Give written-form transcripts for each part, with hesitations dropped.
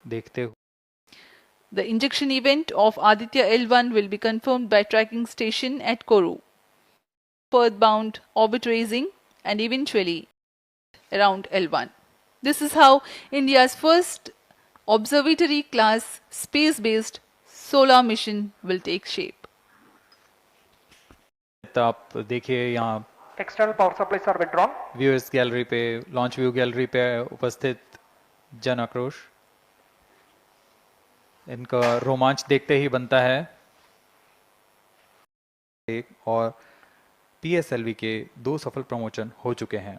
देखते हुए The injection event of Aditya L1 will be confirmed by tracking station at Koru. Earthbound orbit raising and eventually around L1. This is how India's first observatory class space-based solar mission will take shape. आप देखिए यहाँ External power supplies are withdrawn. Viewers gallery पे, launch view gallery पे उपस्थित जन आक्रोश, इनका रोमांच देखते ही बनता है। और पीएसएलवी के 2 सफल प्रमोशन हो चुके हैं।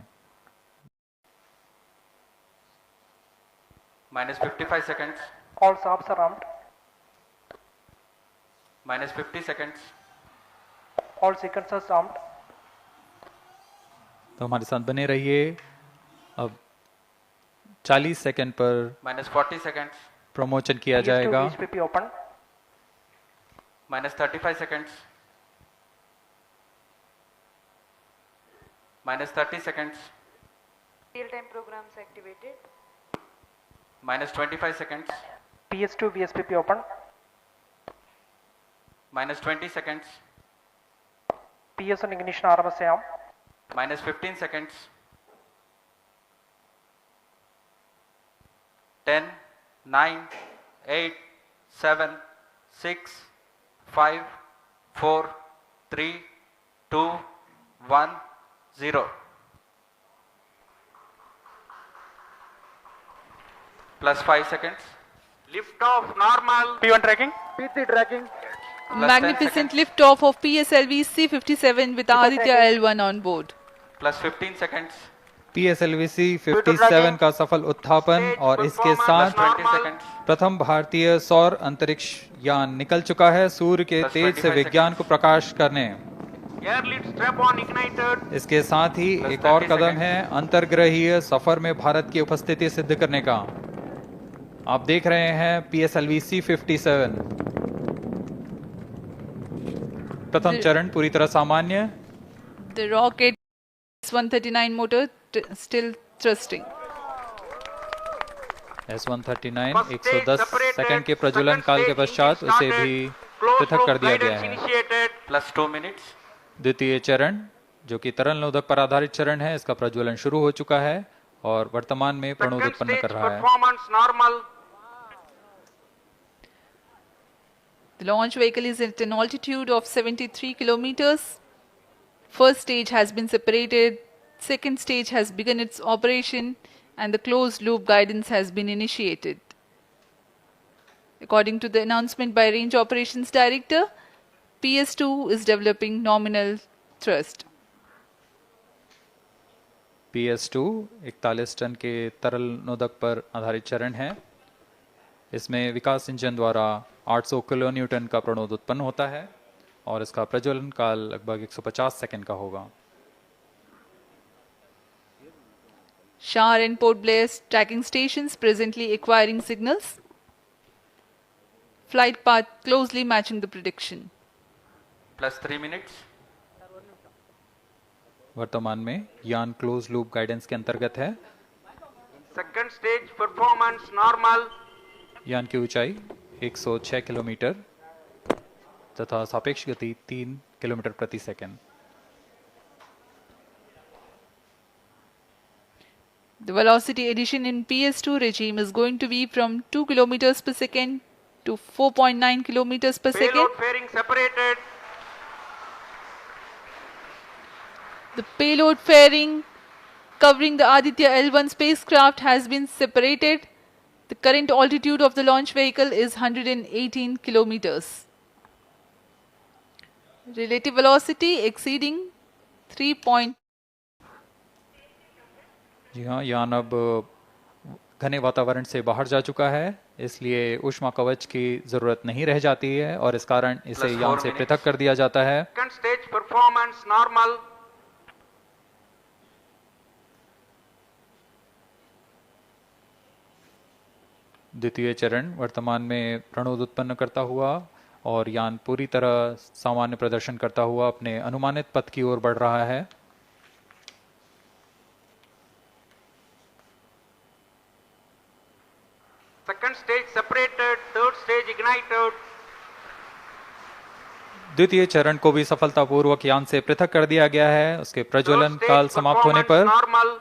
-55 seconds. All subs are armed. -50 seconds. All sequencers armed. तो हमारे साथ बने रहिए। अब 40 सेकंड पर -40 seconds. प्रमोशन किया PS2 जाएगा। VSPP open. -35 seconds. -30 seconds. Real-time programs activated. -25 seconds. PS2 VSPP open. -20 seconds. PS on ignition RMS arm. -15 seconds. 10, 9, 8, 7, 6, 5, 4, 3, 2, 1, 0. +5 seconds. Lift off normal. P1 tracking. PT tracking. Magnificent liftoff of PSLV C-57 with Aditya L1 on board. +15 seconds. PSLV 57 का सफल उत्थापन और इसके साथ +20 seconds. प्रथम भारतीय सौर अंतरिक्ष यान निकल चुका है सूर्य के Plus तेज से 25 विज्ञान को प्रकाश करने। Air lead strap on ignited. इसके साथ ही Plus एक और 30 कदम seconds. है अंतर्ग्रहीय सफर में भारत की उपस्थिति सिद्ध करने का। आप देख रहे हैं पीएसएलवी C-57 प्रथम चरण पूरी तरह सामान्य। The rocket S-139 motor still thrusting. S-139 First stage 110 separated. Second के प्रज्वलन Second काल के stage पश्चात engine उसे started. भी Closed पृथक loop कर दिया गया guidance है। initiated. +2 minutes. द्वितीय चरण जो कि तरल नोदक पर आधारित चरण है, इसका प्रज्वलन शुरू हो चुका है और वर्तमान में प्रणोद Second उत्पन्न stage कर रहा है। performance normal. The launch vehicle is at an altitude of 73 kilometers. First stage has been separated, second stage has begun its operation, and the closed loop guidance has been initiated. According to the announcement by Range Operations Director, PS2 is developing nominal thrust. PS2 41 ton के तरल नोदक पर आधारित चरण है। इसमें विकास engine द्वारा 800 kilo Newton का प्रणोद उत्पन्न होता है और इसका प्रज्वलन काल लगभग 150 सेकंड का होगा। Shar and Port Blair tracking stations presently acquiring signals. Flight path closely matching the prediction. +3 minutes. वर्तमान में यान क्लोज लूप गाइडेंस के अंतर्गत है। Second stage performance normal. यान की ऊंचाई 106 किलोमीटर तथा सापेक्ष गति 3 किलोमीटर प्रति second. The velocity addition in PS2 regime is going to be from 2 kilometers per second to 4.9 kilometers per second. Payload fairing separated. The payload fairing covering the Aditya L1 spacecraft has been separated. The current altitude of the launch vehicle is 118 kilometers. Relative velocity exceeding 3. जी हाँ, यान अब घने वातावरण से बाहर जा चुका है, इसलिए ऊष्मा कवच की जरूरत नहीं रह जाती है और इस कारण इसे Plus यान 4 से minutes. पृथक कर दिया जाता है। Second stage performance normal. द्वितीय चरण वर्तमान में प्रणोद उत्पन्न करता हुआ और यान पूरी तरह सामान्य प्रदर्शन करता हुआ अपने अनुमानित पथ की ओर बढ़ रहा है। Second stage separated. Third stage ignited. द्वितीय चरण को भी सफलतापूर्वक यान से पृथक कर दिया गया है उसके प्रज्वलन Third काल stage समाप्त होने performance पर। normal.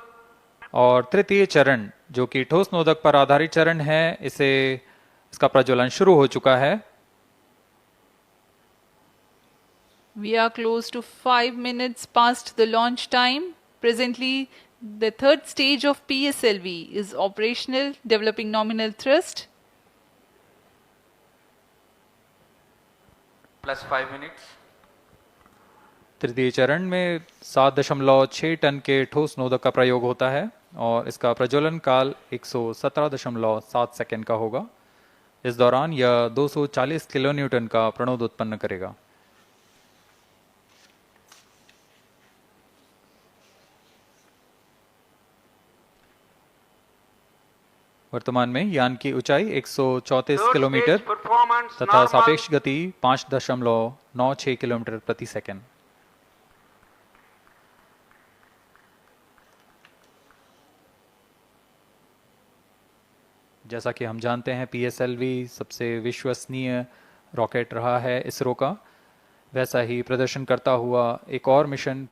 और तृतीय चरण जो कि ठोस नोदक पर आधारित चरण है इसका प्रज्वलन शुरू हो चुका है। We are close to 5 minutes past the launch time. Presently, the third stage of PSLV is operational, developing nominal thrust. Plus 5 minutes. तृतीय चरण में 7.6 टन के ठोस नोदक का प्रयोग होता है और इसका प्रज्वलन काल 117.7 सेकेंड का होगा। इस दौरान यह 240 किलोन्यूटन का प्रणोद उत्पन्न करेगा। वर्तमान में यान की ऊंचाई 134 Third किलोमीटर stage performance तथा normal. सापेक्ष गति 5.96 किलोमीटर प्रति सेकंड। जैसा कि हम जानते हैं PSLV सबसे विश्वसनीय रॉकेट रहा है इसरो का, वैसा ही प्रदर्शन करता हुआ एक और मिशन